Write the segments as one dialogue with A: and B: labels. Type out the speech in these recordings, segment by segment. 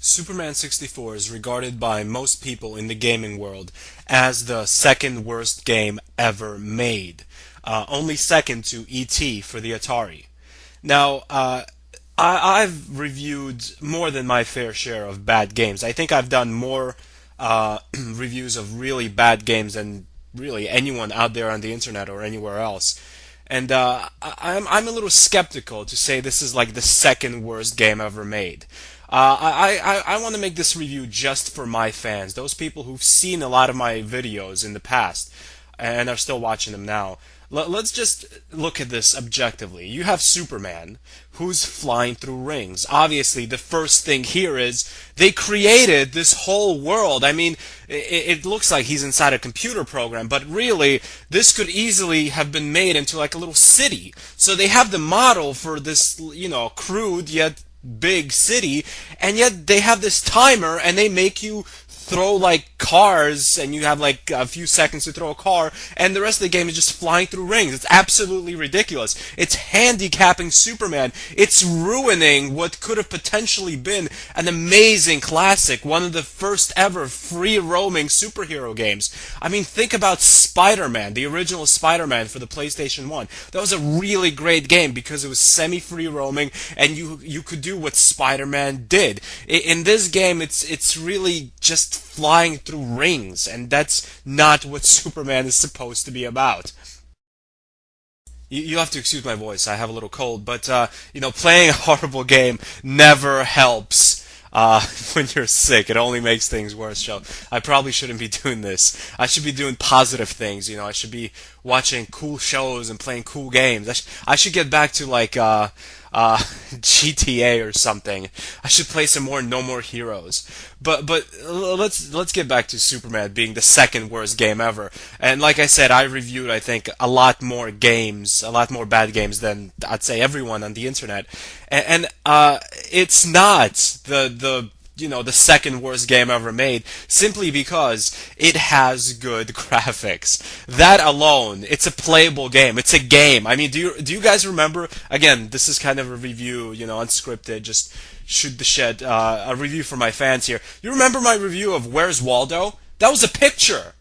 A: Superman 64 is regarded by most people in the gaming world as the second worst game ever made, only second to E.T. for the Atari. Now, I've reviewed more than my fair share of bad games. I think I've done more reviews of really bad games than really anyone out there on the internet or anywhere else. And I'm a little skeptical to say this is like the second worst game ever made. I want to make this review just for my fans, those people who've seen a lot of my videos in the past and are still watching them now. Let's just look at this objectively. You have Superman, who's flying through rings. Obviously, the first thing here is they created this whole world. I mean, it looks like he's inside a computer program, but really, this could easily have been made into like a little city. So they have the model for this, crude yet big city, and yet they have this timer and they make you throw like cars, and you have like a few seconds to throw a car, and the rest of the game is just flying through rings. It's absolutely ridiculous. It's handicapping Superman. It's ruining what could have potentially been an amazing classic, one of the first ever free roaming superhero games. I mean, think about Spider-Man, the original Spider-Man for the PlayStation 1. That was a really great game because it was semi-free roaming, and you could do what Spider-Man did. In this game, it's really just flying through rings, and that's not what Superman is supposed to be about. You have to excuse my voice. I have a little cold, but playing a horrible game never helps. When you're sick, it only makes things worse. So I probably shouldn't be doing this. I should be doing positive things. I should be watching cool shows and playing cool games. I should get back to like GTA or something. I should play some more No More Heroes. But let's get back to Superman being the second worst game ever. And like I said, I reviewed I think a lot more games, a lot more bad games than I'd say everyone on the internet. And it's not the second worst game ever made, simply because it has good graphics. That alone, it's a playable game. It's a game. I mean, do you guys remember? Again, this is kind of a review, unscripted, just shoot the shit. A review for my fans here. You remember my review of Where's Waldo? That was a picture.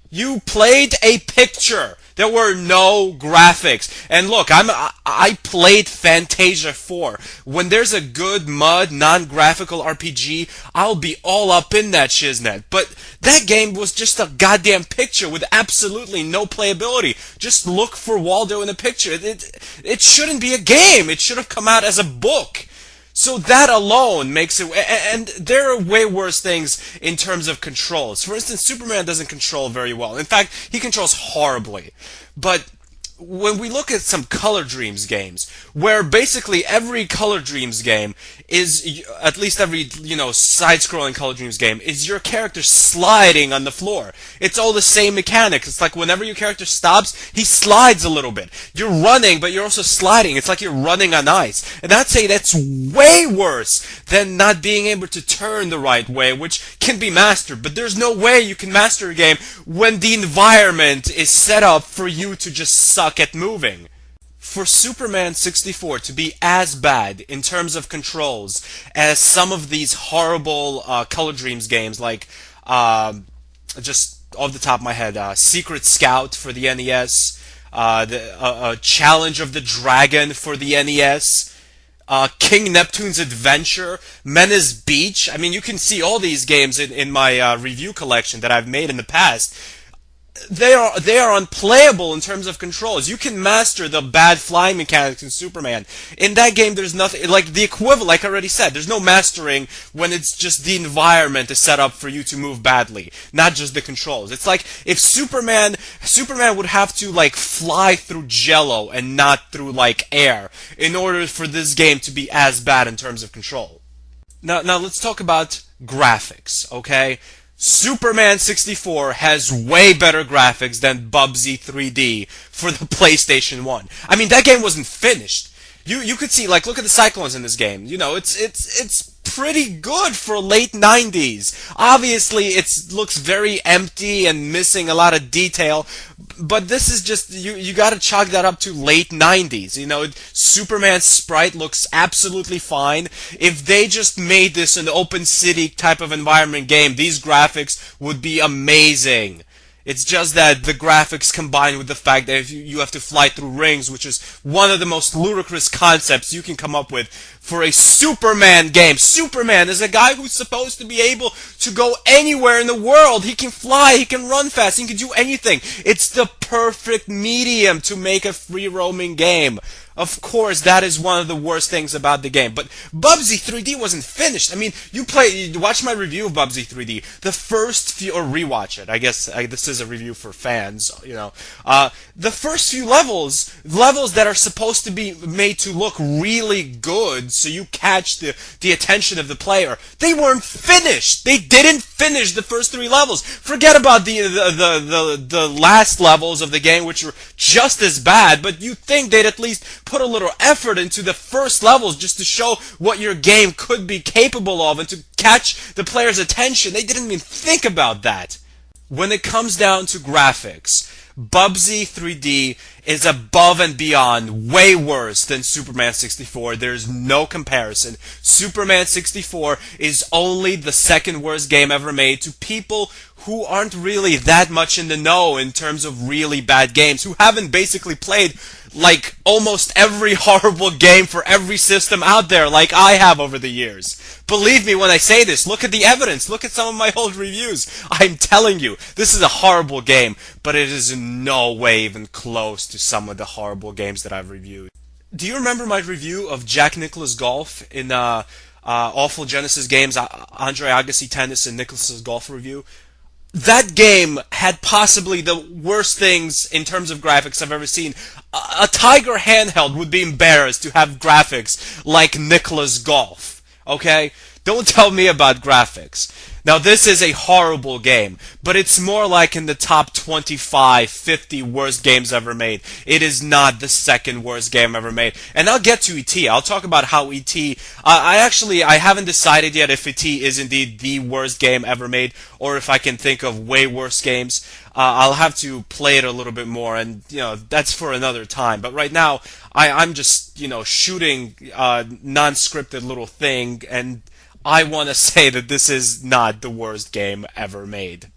A: You played a picture. There were no graphics. And look, I played Fantasia 4. When there's a good mud, non-graphical RPG, I'll be all up in that shiznit. But that game was just a goddamn picture with absolutely no playability. Just look for Waldo in a picture. It shouldn't be a game. It should have come out as a book. So that alone makes it, and there are way worse things in terms of controls. For instance, Superman doesn't control very well. In fact, he controls horribly. But when we look at some Color Dreams games, where basically every Color Dreams game is, at least every, side-scrolling Color Dreams game, is your character sliding on the floor. It's all the same mechanics. It's like whenever your character stops, he slides a little bit. You're running, but you're also sliding. It's like you're running on ice. And I'd say that's way worse than not being able to turn the right way, which can be mastered. But there's no way you can master a game when the environment is set up for you to just suck at moving. For Superman 64 to be as bad in terms of controls as some of these horrible Color Dreams games, like just off the top of my head, Secret Scout for the NES, Challenge of the Dragon for the NES, King Neptune's Adventure, Menace Beach. I mean, you can see all these games in my review collection that I've made in the past. They are unplayable in terms of controls. You can master the bad flying mechanics in Superman. In that game, there's nothing like the equivalent. Like I already said, there's no mastering when it's just the environment is set up for you to move badly, not just the controls. It's like if Superman would have to like fly through jello and not through like air in order for this game to be as bad in terms of control. Now let's talk about graphics, okay? Superman 64 has way better graphics than Bubsy 3D for the PlayStation 1. I mean, that game wasn't finished. You could see, like, look at the cyclones in this game. It's pretty good for late 90s. Obviously, it looks very empty and missing a lot of detail, but this is just, you gotta chalk that up to late 90s. Superman's sprite looks absolutely fine. If they just made this an open city type of environment game, these graphics would be amazing. It's just that the graphics combined with the fact that if you have to fly through rings, which is one of the most ludicrous concepts you can come up with for a Superman game. Superman is a guy who's supposed to be able to go anywhere in the world. He can fly, he can run fast, he can do anything. It's the perfect medium to make a free roaming game. Of course, that is one of the worst things about the game. But Bubsy 3D wasn't finished. I mean, you watch my review of Bubsy 3D. The first few, or rewatch it. I guess this is a review for fans, the first few levels that are supposed to be made to look really good, so you catch the attention of the player, they weren't finished. They didn't finish the first 3 levels. Forget about the last levels of the game, which were just as bad, but you'd think they'd at least put a little effort into the first levels just to show what your game could be capable of and to catch the player's attention. They didn't even think about that. When it comes down to graphics, Bubsy 3D is above and beyond way worse than Superman 64. There's no comparison. Superman 64 is only the second worst game ever made to people who aren't really that much in the know in terms of really bad games, who haven't basically played like almost every horrible game for every system out there like I have over the years. Believe me when I say this. Look at the evidence. Look at some of my old reviews. I'm telling you, this is a horrible game, but it is in no way even close to some of the horrible games that I've reviewed. Do you remember my review of Jack Nicklaus Golf in Awful Genesis Games, Andre Agassi Tennis and Nicklaus's Golf review? That game had possibly the worst things in terms of graphics I've ever seen. A Tiger handheld would be embarrassed to have graphics like Nicklaus Golf. Okay? Don't tell me about graphics. Now, this is a horrible game, but it's more like in the top 25, 50 worst games ever made. It is not the second worst game ever made. And I'll get to E.T. I'll talk about how E.T. I haven't decided yet if E.T. is indeed the worst game ever made, or if I can think of way worse games. I'll have to play it a little bit more, and that's for another time. But right now, I'm just shooting non-scripted little thing, and I want to say that this is not the worst game ever made.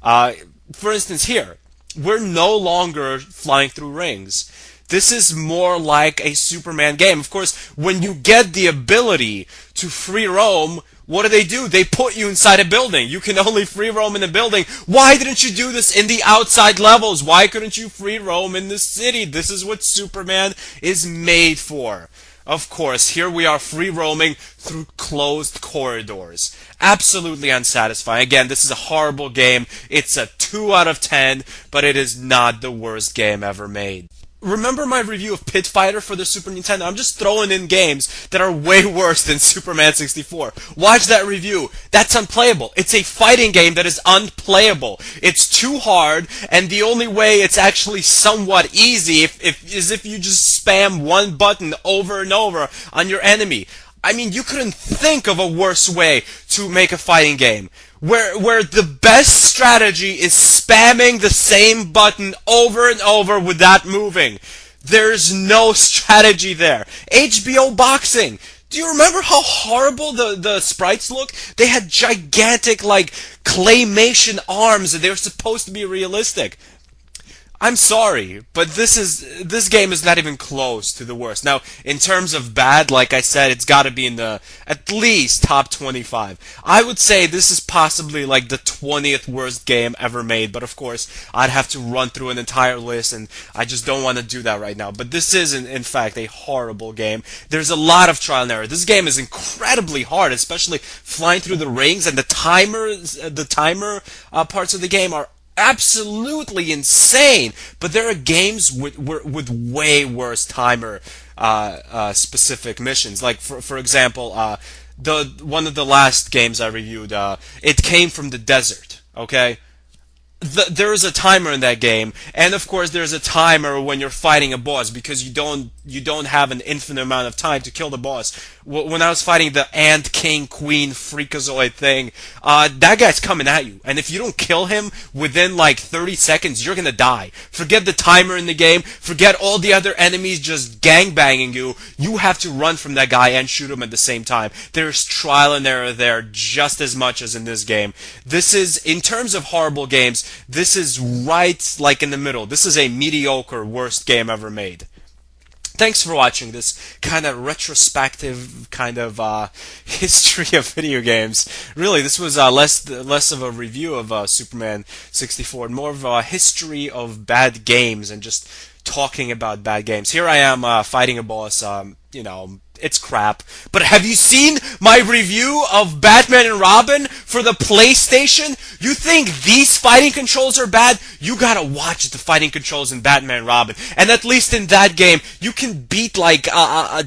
A: For instance, here, we're no longer flying through rings. This is more like a Superman game. Of course, when you get the ability to free roam, what do? They put you inside a building. You can only free roam in a building. Why didn't you do this in the outside levels? Why couldn't you free roam in the city? This is what Superman is made for. Of course, here we are free roaming through closed corridors. Absolutely unsatisfying. Again, this is a horrible game. It's a 2 out of 10, but it is not the worst game ever made. Remember my review of Pit Fighter for the Super Nintendo? I'm just throwing in games that are way worse than Superman 64. Watch that review. That's unplayable. It's a fighting game that is unplayable. It's too hard, and the only way it's actually somewhat easy is if you just spam one button over and over on your enemy. I mean, you couldn't think of a worse way to make a fighting game. Where the best strategy is spamming the same button over and over without moving. There's no strategy there. HBO Boxing. Do you remember how horrible the sprites look? They had gigantic, claymation arms, and they were supposed to be realistic. I'm sorry, but this game is not even close to the worst. Now, in terms of bad, like I said, it's got to be in the at least top 25. I would say this is possibly like the 20th worst game ever made, but of course, I'd have to run through an entire list, and I just don't want to do that right now. But this is, in fact, a horrible game. There's a lot of trial and error. This game is incredibly hard, especially flying through the rings, and the timer parts of the game are absolutely insane. But there are games with way worse timer specific missions. Like for example, one of the last games I reviewed, it came from the desert. Okay. There is a timer in that game, and of course there's a timer when you're fighting a boss, because you don't you don't have an infinite amount of time to kill the boss. When I was fighting the Ant King Queen Freakazoid thing, that guy's coming at you, and if you don't kill him within like 30 seconds, you're gonna die. Forget the timer in the game. Forget all the other enemies just gangbanging you. You have to run from that guy and shoot him at the same time. There's trial and error there just as much as in this game. This is, in terms of horrible games, this is right like in the middle. This is a mediocre worst game ever made. Thanks for watching this kind of retrospective kind of history of video games. Really, this was less of a review of Superman 64 and more of a history of bad games and just talking about bad games. Here I am fighting a boss. It's crap. But have you seen my review of Batman and Robin for the PlayStation? You think these fighting controls are bad? You gotta watch the fighting controls in Batman and Robin. And at least in that game, you can beat like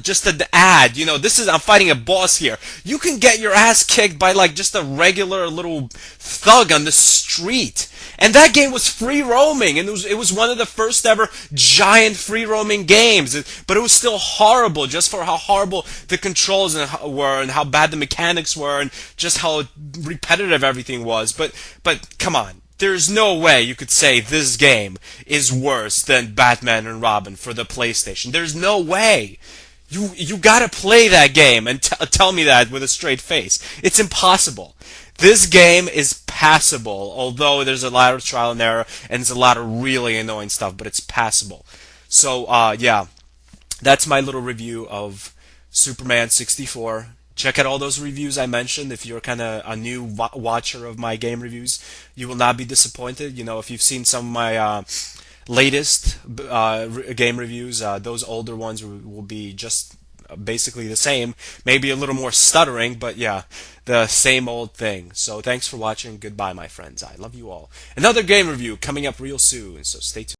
A: just an ad. I'm fighting a boss here. You can get your ass kicked by like just a regular little thug on the street. And that game was free roaming, and it was one of the first ever giant free roaming games. But it was still horrible, just for how horrible the controls were, and how bad the mechanics were, and just how repetitive everything was. But come on, there's no way you could say this game is worse than Batman and Robin for the PlayStation. There's no way. You gotta play that game and tell me that with a straight face. It's impossible. This game is passable, although there's a lot of trial and error, and there's a lot of really annoying stuff, but it's passable. So, yeah, that's my little review of Superman 64. Check out all those reviews I mentioned. If you're kind of a new watcher of my game reviews, you will not be disappointed. If you've seen some of my latest game reviews, those older ones will be just basically the same, maybe a little more stuttering, but yeah, the same old thing. So thanks for watching. Goodbye, my friends. I love you all. Another game review coming up real soon, so stay tuned.